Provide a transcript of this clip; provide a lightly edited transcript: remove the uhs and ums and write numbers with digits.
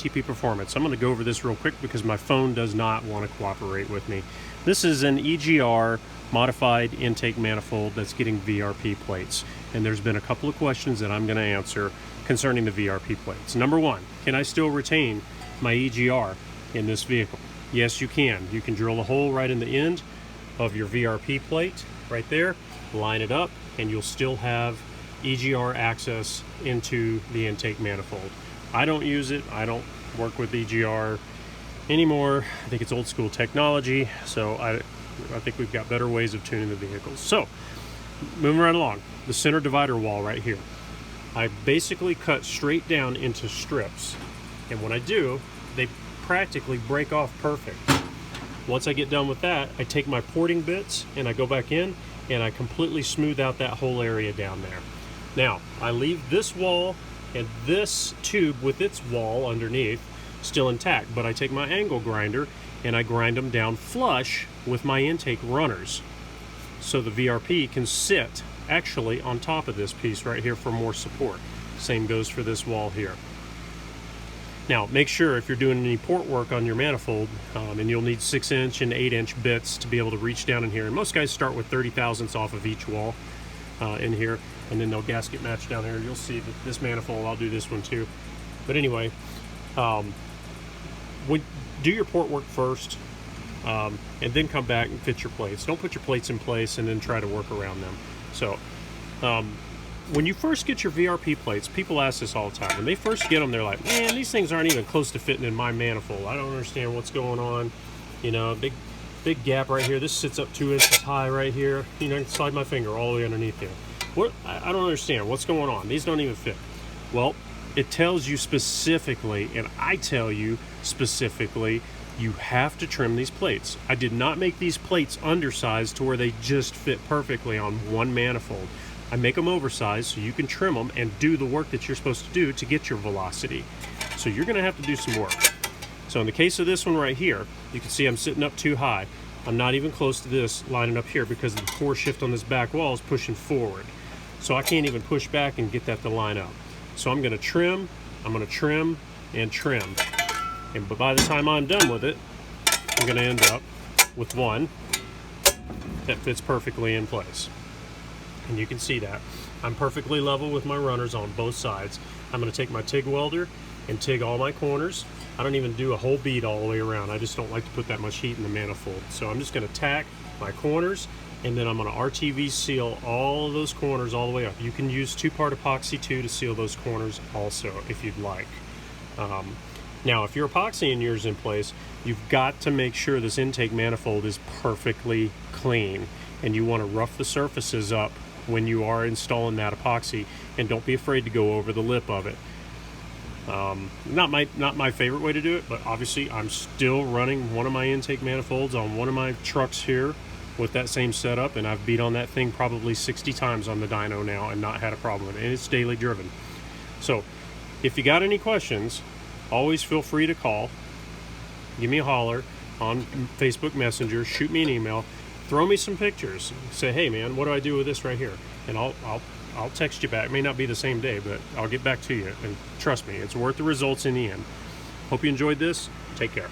TP Performance. I'm going to go over this real quick because my phone does not want to cooperate with me. This is an EGR modified intake manifold that's getting VRP plates. And there's been a couple of questions that I'm going to answer concerning the VRP plates. Number one, can I still retain my EGR in this vehicle? Yes, you can. You can drill a hole right in the end of your VRP plate right there, line it up, and you'll still have EGR access into the intake manifold. I don't use it. I don't work with EGR anymore. I think it's old school technology, so I think we've got better ways of tuning the vehicles. So, moving right along, the center divider wall right here. I basically cut straight down into strips, and when I do, they practically break off perfect. Once I get done with that, I take my porting bits and I go back in and I completely smooth out that whole area down there. Now, I leave this wall and this tube with its wall underneath still intact, but I take my angle grinder and I grind them down flush with my intake runners so the VRP can sit actually on top of this piece right here for more support. Same goes for this wall here. Now, make sure if you're doing any port work on your manifold, and you'll need 6-inch and 8-inch bits to be able to reach down in here. And most guys start with 30 thousandths off of each wall in here, and then they'll gasket match down here. You'll see that this manifold, I'll do this one too. But anyway, do your port work first, and then come back and fit your plates. Don't put your plates in place and then try to work around them. So, when you first get your VRP plates, people ask this all the time. When they first get them, they're like, man, these things aren't even close to fitting in my manifold. I don't understand what's going on. You know, big gap right here. This sits up 2 inches high right here. You know, I can slide my finger all the way underneath here. I don't understand what's going on. These don't even fit. Well, it tells you specifically, and I tell you specifically, you have to trim these plates. I did not make these plates undersized to where they just fit perfectly on one manifold. I make them oversized so you can trim them and do the work that you're supposed to do to get your velocity. So you're going to have to do some work. So in the case of this one right here, you can see I'm sitting up too high. I'm not even close to this lining up here because the core shift on this back wall is pushing forward. So I can't even push back and get that to line up. So I'm going to trim, and trim. And by the time I'm done with it, I'm going to end up with one that fits perfectly in place. And you can see that. I'm perfectly level with my runners on both sides. I'm going to take my TIG welder and TIG all my corners. I don't even do a whole bead all the way around. I just don't like to put that much heat in the manifold. So I'm just going to tack my corners, and then I'm going to RTV seal all of those corners all the way up. You can use 2-part epoxy too to seal those corners also if you'd like. Now, if you're epoxying yours in place, you've got to make sure this intake manifold is perfectly clean, and you want to rough the surfaces up when you are installing that epoxy, and don't be afraid to go over the lip of it. Not my favorite way to do it, but obviously I'm still running one of my intake manifolds on one of my trucks here with that same setup, and I've beat on that thing probably 60 times on the dyno now and not had a problem with it, and it's daily driven. So if you got any questions, always feel free to call, give me a holler on Facebook Messenger, shoot me an email, throw me some pictures, say, hey man, what do I do with this right here? And I'll text you back. It may not be the same day, but I'll get back to you, and trust me, it's worth the results in the end. Hope you enjoyed this. Take care.